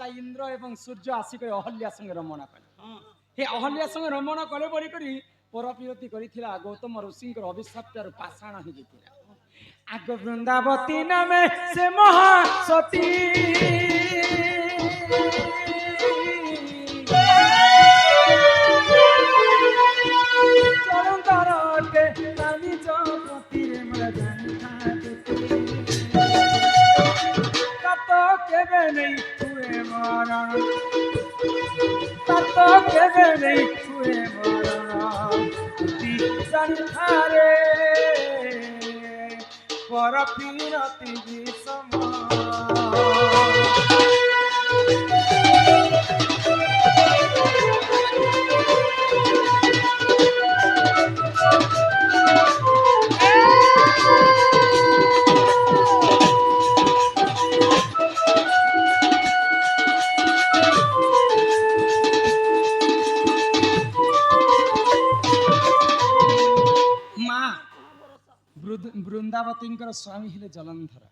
देवता इंद्र एवं सूर्य आसिक अहल्या संग रमण कले हे अहल्या संग रमण कले बोली करी परपिरती करिथिला गौतम ऋषि अभिशाप पाषाण हो जाता आग वृंदावती नामे से महासती नहीं हुए मरण ततो केवे नहीं हुए मरण संसारे पर पीरति विषम वृंदावती स्वामी हेले जलंधर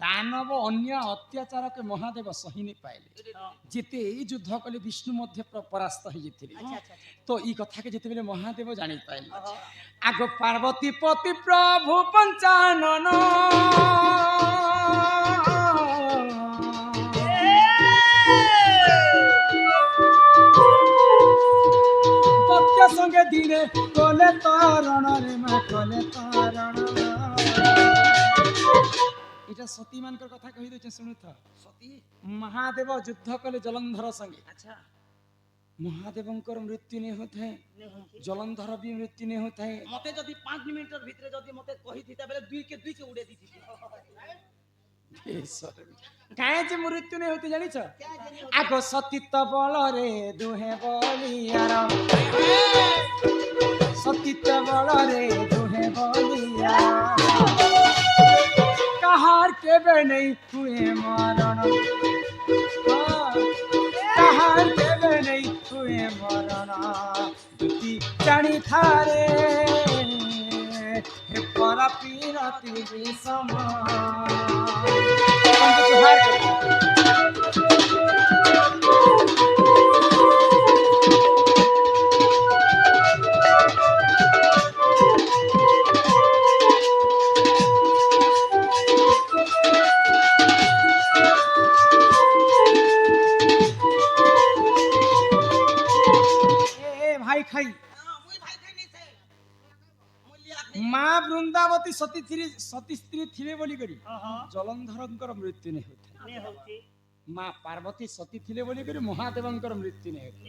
दानव अन्य अत्याचार के महादेव सही नहीं पाइले जिते युद्ध कले विष्णु मध्य परास्त हो जाते तो ई कथा के जिते महादेव जानी पाइले आग पार्वती पति प्रभु पंचानन संगे दिने कले तारण रे मा कले तारण इटा सती मानकर कथा कहि दे सुनु था सती महादेव युद्ध कले जलंधर संगे अच्छा महादेवंकर मृत्यु नहीं होता है जलंधर भी मृत्यु नहीं होता है मते जदी 5 मिनट भीतर जदी मते कहि थीता बेले 2 के उड़े दी थी काहे जे मृत्यु नहीं होती जानी छ आगो सतीत्व बल रे दुहे बलियार सतीत्व बल रे दुहे बलियार कहार के बे नहीं हुए मरण कहार के बे नहीं हुए मरण दुती जानी थारे हे पर पीरति विषम माँ वृंदावती सती स्त्री थिले बोली करी जलंधर मृत्यु नहीं होती माँ पार्वती सती थिले बोली करी महादेवंकर मृत्यु नहीं होती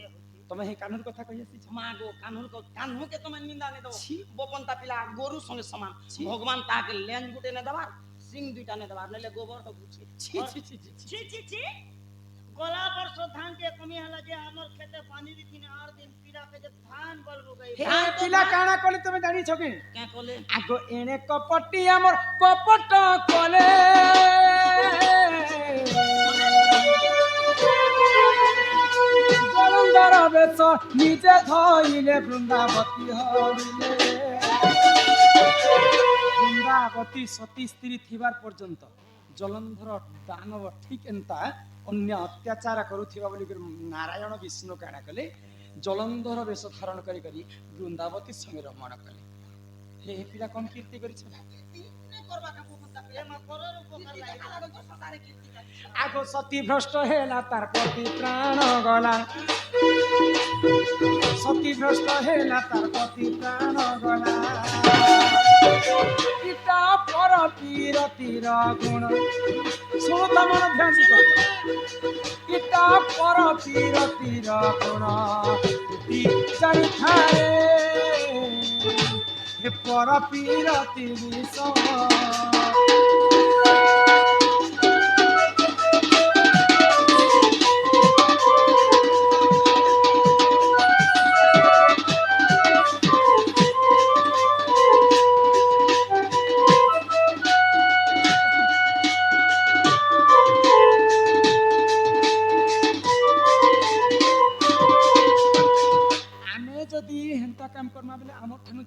तमे हे कान्हूर कथा कहि आसी माँ गो कान्हू के तमे निंदा ने दो बोपनता पिला गोरु संगे समान भगवान ताके लेंज गुटे ने दबा सिंह दुइटा ने दबा ले गोबर तो पूछी छी छी छी छी छी छी गोला पर सो धान के कमी हला जे हमर खेते पानी दी थिने 8 दिन पीड़ा पे जे धान बल हो गई हे पिला काना कोले तमे जानी छके क्या कोले आगो एने कपटी हमर कपट कोले जलंधर बेस निजे धइले वृंदावती हरिले वृंदावती सती स्त्री थिबार पर्यंत जलंधर दानव ठीक एंता अन्य अत्याचार करुथिबा बोली नारायण विष्णु काना कले जलंधर वेश धारण करी करी वृंदावती संगे रमण कले हे पिला कौन कीर्ति करी आगो सती भ्रष्ट हेला तार पति प्राण गला सती भ्रष्ट हेला तार पति प्राण गला पिता पर पीरतिर गुण सुनो तमन ध्यान से पिता पर पीरतिर गुण जानी थारे हे पर पीरति विषम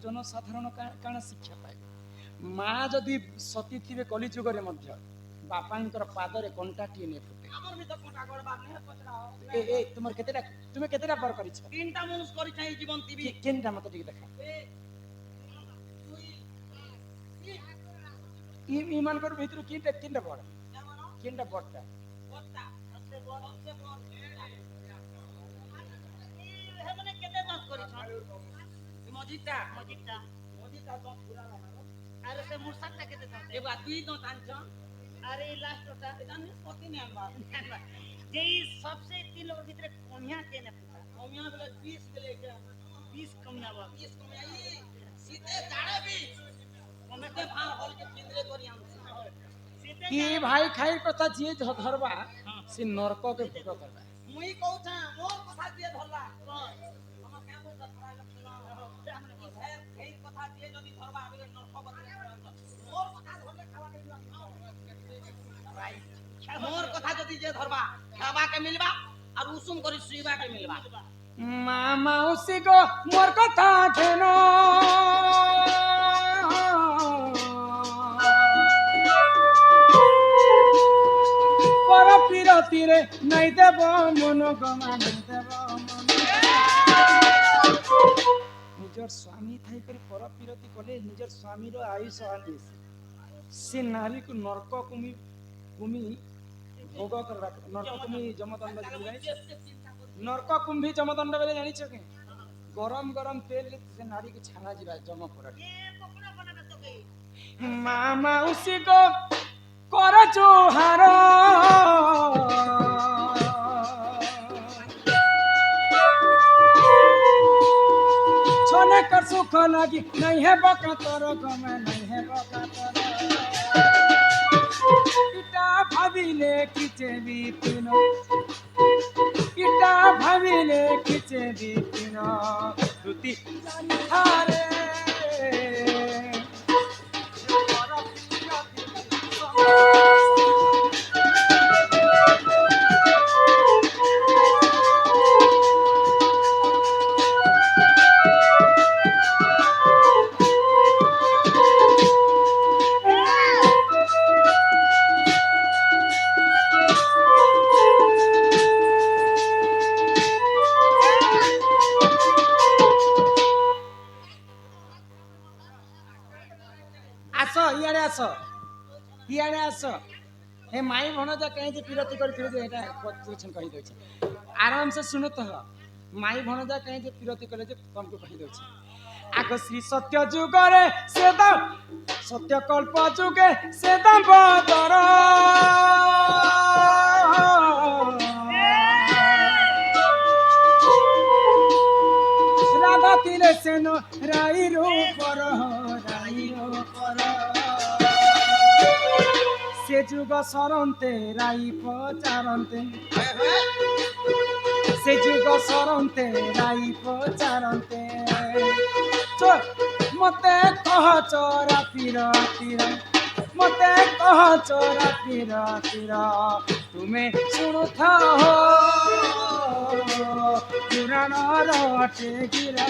जनसाधारण काण शिक्षा पाए माँ जदि सती थे कलिजुगे ବାପାଙ୍କର ପାଦରେ କଣ୍ଟାଟିଏ ନେ ଫୁଟେ। ଆମର ବି ତ କୋଟା ଗଡ଼ବାର ନାହିଁ ପଚରାଅ। ଏ ତୁମର କେତେଟା ତୁମେ କେତେଟା ବାର କରିଛ? ତିନଟା ମନୁଷ କରିଛ ଏଇ ଜୀବନ ଟିଭି। କେନଟା ମତେ ଟିକେ ଦେଖା। ଇମାନଙ୍କର ଭିତରୁ କିନଟା ବଡ? କିନଟା ବଡଟା? ମାନେ କେତେ ଦଶ କରିଛ? ମଜିଟା ମଜିଟା ମଜିଟା ଦଶ ପୁରା ରହବ। ଆରେ ସେ ମୁର୍ସାଟା କେତେ ଦଶ? ଏ ବା ଦୁଇ ଦଶ ଆনଛ। अरे लास्टটা এটা নি কতি নি আনবা যেই সবসে তিন লোক ভিতরে কমিয়া কেনে পুতা কমিয়া বলে 20 বলে এটা 20 কমিয়া বা 20 কমিয়া ই সিতে জাড়ে 20 কমেতে ভার হল যে কেন্দ্রে করি আনছি সিতে কি ভাই খাইর কথা জিয়ে ধরবা সে নরক কে ভোগ করবা। মুই কউছা মোর কথা দিয়ে ধরলা আমার কেন বলতা ছড়া লাগছ না এই কথা দিয়ে যদি ধরবা আমি নরক বলে মোর কথা ধরলে খাওয়া কে দিবা मोर कथा जदी जे धरबा खाबा के मिलबा और उसूम करी सुईबा के मिलबा। मामा उसी को मोर कथा घेनो पर पिरती रे नहीं देव मन गमा नहीं देव मन निजर स्वामी थाई कर पर पिरती कले निजर स्वामी रो आयुष आनी से नारी को नरक कुमी कुमी भोग कर नरक कुमी जमदंड जानी नरक कुंभी जमदंड बेले जानी छके गरम गरम तेल से नारी के छाना जीवा जम पर मामा उसी को कर जोहार छने कर सुख लगी नहीं है बका तोर गमे नहीं है बका तोर इटा भाविले किचे बीतिनो इटा भाविले किचे बीतिनो तुति थारे इे आस हे माई भणजा कहीं पिरती कर कही दे आराम से सुनो तो माई भणजा कहीं पिरती करे तुमको कही दे आग श्री सत्य जुगरे से सत्य कल्प जुगे से बदर राधा तिले सेन राई रूपर से जुग सरंते राई पचारंते से जुग सरंते राई पचारंते मते कह चोरा पीरा पीरा मते कह चोरा पीरा पीरा तुम्हें सुनता हो पुराण रटे गिरा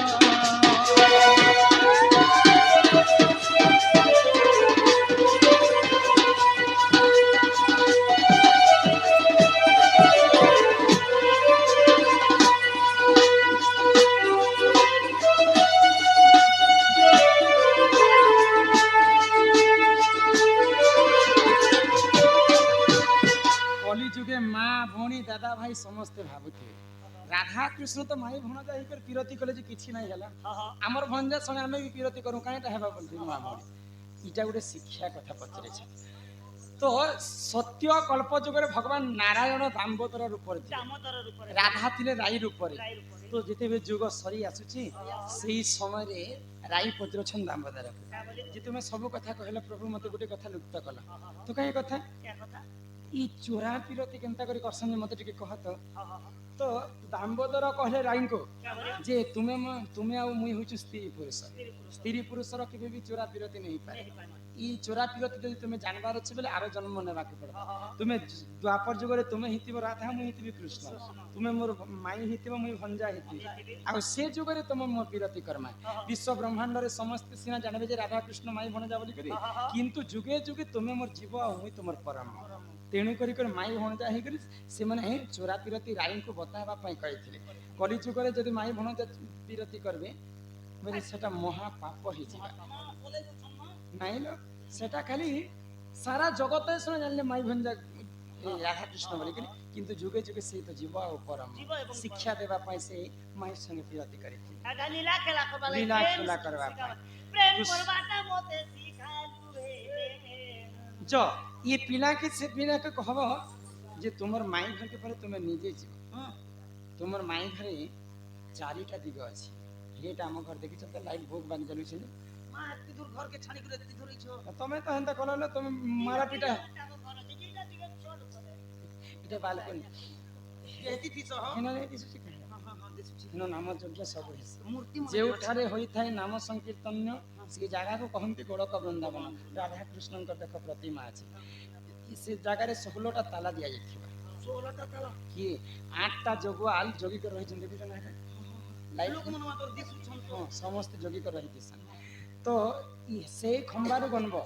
जुगे माँ भौणी दादा भाई समस्ते भावुथे राधा कृष्ण तो माई भणजा हिकर पिरती कले जे किछि नाही हला हमर भंजा संगे हमें भी पिरती करू काहेटा हेबा बोलथि माँ भौणी इटा गुटे शिक्षा कथा पचरे छ तो सत्य कल्प जुगरे भगवान नारायण दामोदर रूप राधा थिले राई रूप तो जेते भी जुग सरी आसुची सेही समय रे राई पत्र छन दामोदर जे तुमे सब कथा कहले प्रभु मते गुटे कथा लुप्त कला तो काहे कथा ई चोरा पिरती केनता करी करसन मते टिके कहत तो दामोदर कहले राई को जे तुमे आ मुई होछु स्त्री पुरुष रो केबे भी चोरा पिरती नहीं पाए ଇ ଚୋରା ପିରତି ଯଦି ତୁମେ ଜାଣିବାର ଅଛି ବୋଲେ ଆର ଜନ୍ମ ନେବାକୁ ପଡିବ। ତୁମେ ଦ୍ୱାପର ଯୁଗରେ ତୁମେ ହେଇଥିବ ରାଧା, ମୁଁ ହେଇଥିବି କୃଷ୍ଣ, ତୁମେ ମୋର ମାଇ ହେଇଥିବ, ମୁଇଁ ଭଞ୍ଜା ହେଇଥିବି। ଆଉ ସେ ଯୁଗରେ ତୁମେ ମୋ ପିରତି କର୍ମା। ବିଶ୍ୱ ବ୍ରହ୍ମାଣ୍ଡରେ ସମସ୍ତେ ସିନା ଜାଣିବେ ଯେ ରାଧା କୃଷ୍ଣ ମାଇ ଭଣଜା ବୋଲି କରି, କିନ୍ତୁ ଯୁଗେ ଯୁଗେ ତୁମେ ମୋର ଜୀବ ଆଉ ମୁଇଁ ତୁମର ପରମ। ତେଣୁ କରି ମାଇ ଭଣଜା ହେଇକରି ସେମାନେ ଚୋରା ପିରତି ରାଇଙ୍କୁ ବତାଇବା ପାଇଁ କହିଥିଲେ। କଲି ଯୁଗରେ ଯଦି ମାଇ ଭଣଜା ପିରତି କରିବେ ବୋଲେ ସେଟା ମହା ପାପ ହେଇଯିବା। ନାଇଁ लो সেটা খালি সারা জগতে শুনে জানলে মাই ভঞ্জা রাধা কৃষ্ণ বলি করে, কিন্তু যুগে যুগে সেই তো জীব আর পরম শিক্ষা দেবা পাই সেই মায়ের সঙ্গে পিরতি করেছি। লীলা খেলা করবা লাগে, লীলা খেলা করবা পাই প্রেম করবাটা মতে শিখালু হে। जो ये पिला के से पिला के कहब जे तुमर माई घर के परे तुमे निजे जीव। तुमर माई घरे चारिटा दिग अछि। हेटा हम घर देखि त लाइट भोग बानी जलु छै। মা এত দূর ঘরকে ছানি করে এত ধরেছো। তুমি তো হেনতা কললে তুমি মারা পিটা এটা বালকনি এতি দিছ হ। হেনা নাই দিছু ঠিক। হেনা নাম যজ্ঞ सब है। মূর্তি যেউঠারে होई थाए नाम संकीर्तन्य से जगह को कहंती गोड़क वृंदावन राधा कृष्ण देख प्रतिमा अछि। से जगह रे 16टा ताला दिया जाइथिबा। 16टा ताला कि 8टा जोगवाल जोगी कर रही जंदे बिना है लाइट লোক মন মাতর দিছু ছন। हां समस्त जोगी कर रही दिसन। तो से खंबा रे गनबो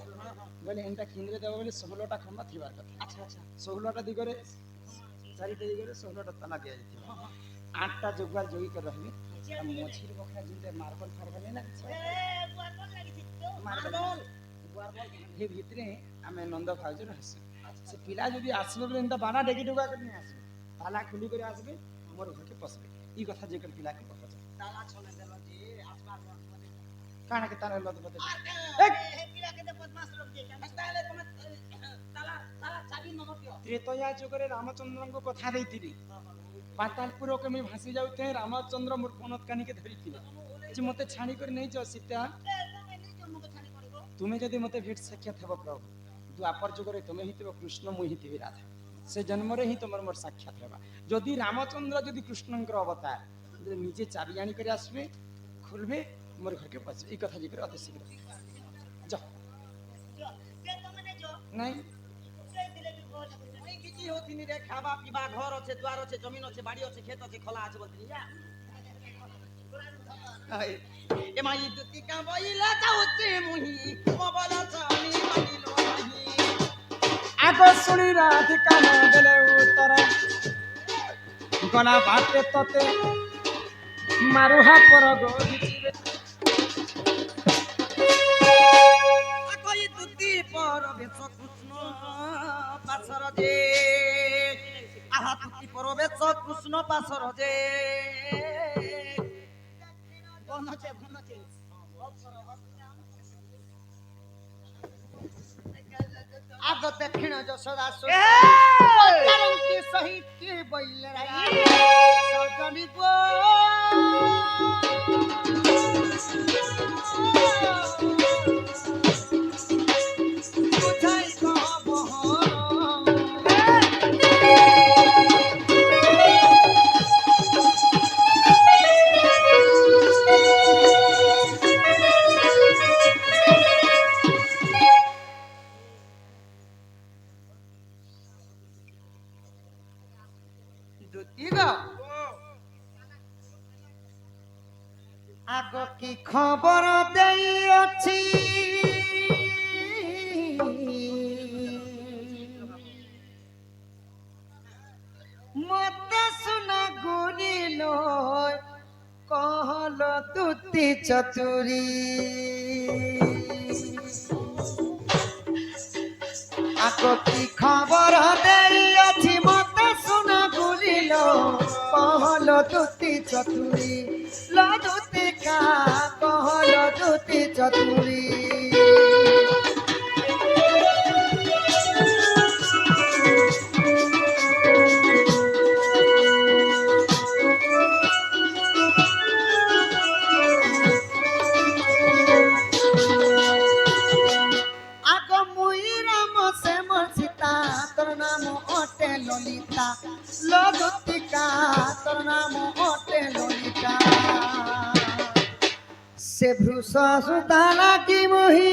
बोले एंटा केंद्र देबो बोले 16टा खंबा थिबार କଥା। আচ্ছা আচ্ছা 16টা দিগরে চারিটা দিগরে 16টা তালা দিয়া जाइथिबा। 8টা जोगवाल जोगी कर रहबे। मछली बखरा जिंदे मार्बल फार्बल नहीं लागछ। মার্বল লাগিছি তো। मार्बल हे भितरे आमे नंद भाउज रहस। से पिला जदी आसबे बोले एंटा बाना डेगी डुगा कर नहीं आसबे। ताला खुली करे आसबे मोर घर के पसबे। ई कथा जेकर पिला के कहत। তালা ছনে দেল যে আসবার काना के ताला लत बते। পিলাকে দে বদমাস লোক যে তাহলে তুমি তালা তালা চাবি নমতিও। त्रेतया जुगरे रामचंद्र को कथा देइथिली। पातालपुर के मैं भासी जाउथे रामचंद्र मोर पनत कानी के धरिथिले जे मते छाणी कर नहीं जो सीता তুমি নিজে মুখ ছানি করবো। तुमे जदी मते भेट साक्षात हेबो प्रभु द्वापर जुगरे तुमे हितिबो कृष्ण मुई हितिबि राधा से जन्म रे ही तुमर मोर साक्षात हेबा। जदी रामचंद्र जदी कृष्णंकर अवतार निजे चाबी आनी कर आसबे खुलबे मोर घर के पास ई कथा जिकर अति शीघ्र जा যে তুমি নে जो नहीं সেই দিলে কি খোঁজ আমি কিছু হতিনি রে খাবা পিবা ঘর আছে দ্বার আছে জমিন আছে বাড়ি আছে ক্ষেত আছে খোলা আছে বলতিনি যা এ মাই দুতি কা বইলা যাউছে মুহি মোবাইল চানি মানিলো নাহি। आगो सुनी राधिका न देले उत्तर गला बाटे तते मारुहा पर गोदिचिबे। আকই দুতি পর বেচ কৃষ্ণ পাছর যে আহা দুতি পর বেচ কৃষ্ণ পাছর যে বনছে বনছে আগ দক্ষিণ যশোদা সরকারকে সহিত কে বইলে রাই সজনি গো কোথায় কবহর আগ কি খবর দেইছি মতে শুনা গুরিল কহল তুতি চতুরী আগ কি খবর দেইছি মতে শুনা গুরিল কহল তুতি চতুরী লদুতি কা কহল তুতি চতুরী আগ মুই রাম সে মোর সীতা তোর নাম অটে ললিতা লদুতিকা তোর নাম অটে ললিতা से भ्रूष सुता की मोही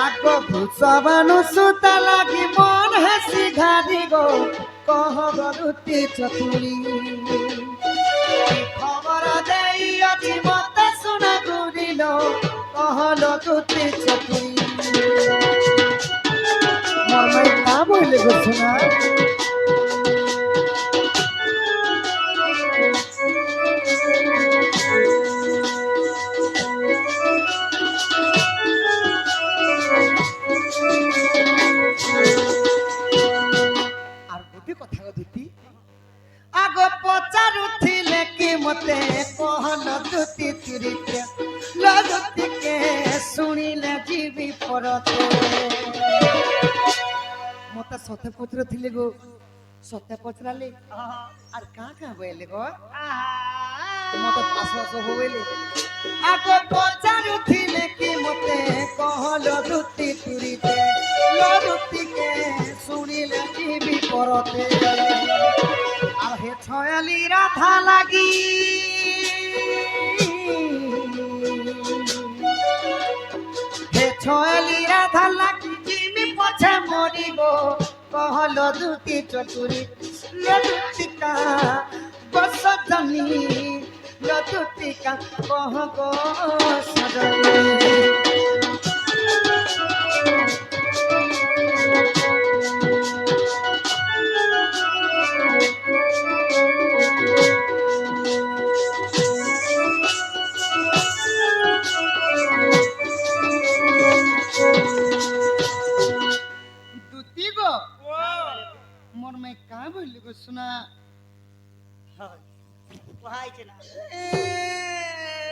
আগ ভূষবানু সুতা লাগি মন হাসি ঘাড়ি গো কহ গরুতি চতুরি খবর দেই অছি মতে শুনা গুরিল কহল দুতি চতুরি মর্মাই কা বইলে গো শোনা আর গোটে কথা দুতি আগ পচারুথিলে কি মতে কহল দুতি চুরিতে লগুতিকে শুনিলে জীবি পরতে মতে সতে পচরুথিলে গো সতে পচরালে আর কা কা বইলে গো মতে পাশ পাশ হইলে আগ পচারুথিলে কি মতে কহল দুতি চুরিতে লগুতিকে শুনিলে জীবি পরতে আর হে ছয়ালি রাধা লাগি হে ছয়ালি রাধা লাগি জিমি পছে মরিব কহল দুতি চতুরি লদুতিকা বস জনি লদুতিকা কহ গো সজনি দুতি গো মোর মাই কা বইলি গো শোনা কোহাইছে না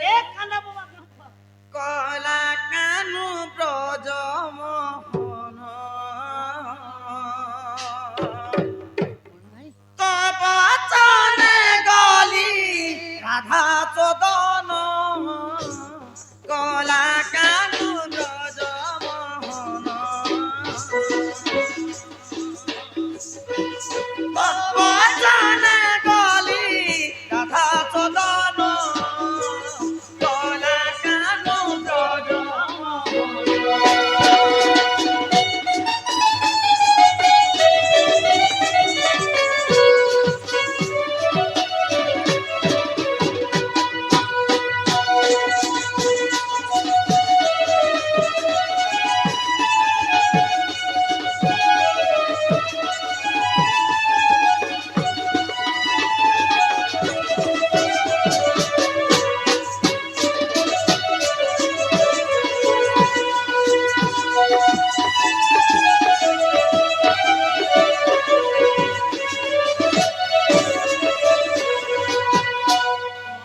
এ কানা বাবা কলা কানু ব্রজ মোহন তব চনে গলি রাধা চদন কলা কানু ব্রজ মোহন তব চনে গলি রাধা চদন কলা কানু ব্রজ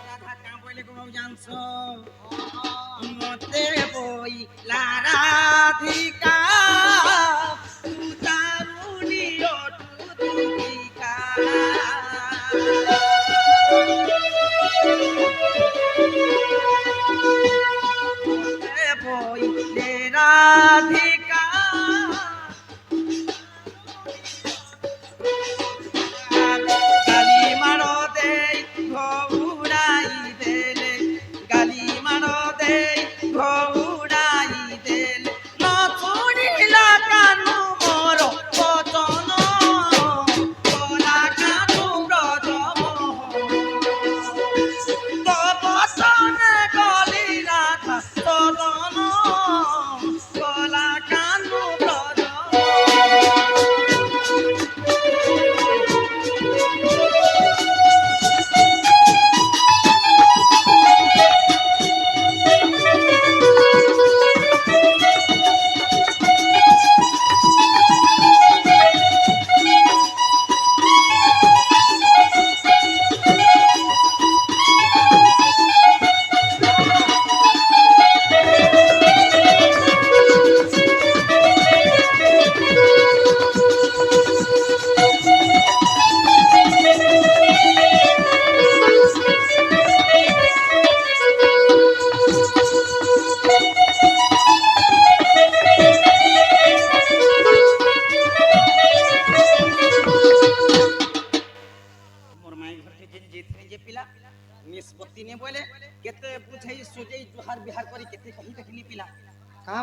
রাধা কা বইলে গো জানছ মতে বই লারাধিকা তুতারুনি অটুতিকা মতে বই রাধিকা গালি মারো দেই ঘুরাই দেলে গালি মারো দেই ঘুরাই দেলে না ছড়িলা কানু মোর বচন কলা কানু ব্রজ তো বচন গলি রাধা চরণ কলা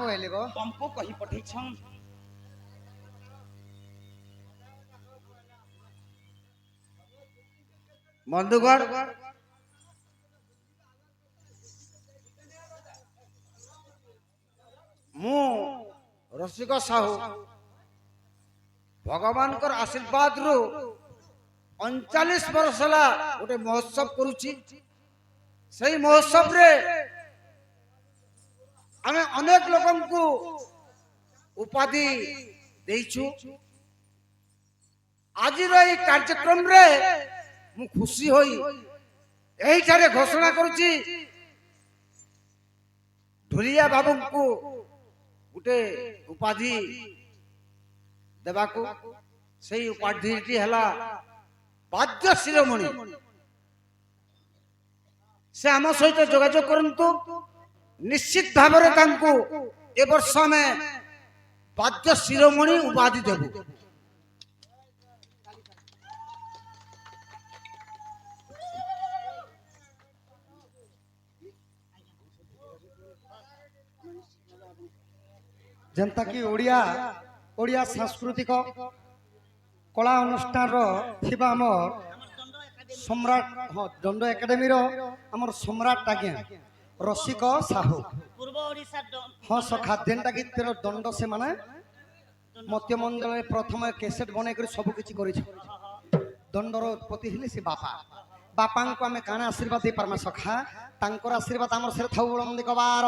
କହିଲେ ଗୋ तुमको कही पठे छन ବନ୍ଧୁଗଣ ମୁଁ ରସିକ ସାହୁ ଭଗବାନଙ୍କର ଆଶୀର୍ବାଦରୁ 39 ବର୍ଷ ହେଲା ଗୋଟେ ମହୋତ୍ସବ କରୁଛି ସେଇ ମହୋତ୍ସବରେ ଆମେ ଅନେକ ଲୋକଙ୍କୁ ଉପାଧି ଦେଇଛୁ ଆଜିର ଏହି କାର୍ଯ୍ୟକ୍ରମରେ ମୁଁ ଖୁସି ହୋଇ ଏହିଠାରେ ଘୋଷଣା କରୁଛି ଢୁଲିଆ ବାବୁଙ୍କୁ ଗୋଟେ ଉପାଧି ଦେବାକୁ ସେଇ ଉପାଧିଟି ହେଲା ବାଦ୍ୟ ଶିରୋମଣି ସେ ଆମ ସହିତ ଯୋଗାଯୋଗ କରନ୍ତୁ ନିଶ୍ଚିତ ଭାବରେ ତାଙ୍କୁ ଏ ବର୍ଷ ଆମେ ବାଦ୍ୟ ଶିରୋମଣି ଉପାଧି ଦେବୁ ଯେନ୍ତା କି ଓଡ଼ିଆ ସାଂସ୍କୃତିକ କଳା ଅନୁଷ୍ଠାନର ଥିବା ଆମର ସମ୍ରାଟ ଦଣ୍ଡ ଏକାଡେମୀର ଆମର ସମ୍ରାଟ ଆଜ୍ଞା ରସିକ ସାହୁ पूर्व ओडिसा ହଁ ସଖା ଯେନ୍ଟା କି ତେର ଦଣ୍ଡ ସେମାନେ ମତ୍ୟମଣ୍ଡଳରେ ପ୍ରଥମେ କ୍ୟାସେଟ୍ ବନେଇକରି ସବୁ କିଛି କରିଛୁ ଦଣ୍ଡର ଉତ୍ପତ୍ତି ହେଲେ ସେ ବାପାଙ୍କୁ ଆମେ କାଣା ଆଶୀର୍ବାଦ ଦେଇପାରମା ସଖା ତାଙ୍କର ଆଶୀର୍ବାଦ ଆମର ସେରେ ଥାଉ ବଳନ୍ଦି କବାର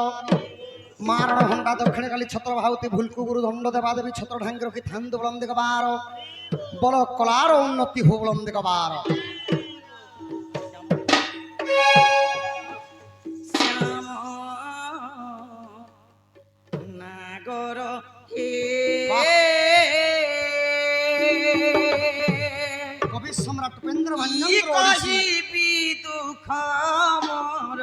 ମାରଣ ହଣ୍ଡା ଦକ୍ଷିଣ କାଲି ଛତ୍ର ଭାଉତି ଭୁଲକୁ ଗୁରୁ ଦଣ୍ଡ ଦେବା ଦେବୀ ଛତ୍ର ଢାଙ୍ଗି ରଖି ଥାନ୍ତୁ ବଳନ୍ଦି କବାର ବଳ କଳାର ଉନ୍ନତି ହଉ ବଳନ୍ଦି କବାର नागर हे कवि सम्राट उपेन्द्र कही भी दुख मोर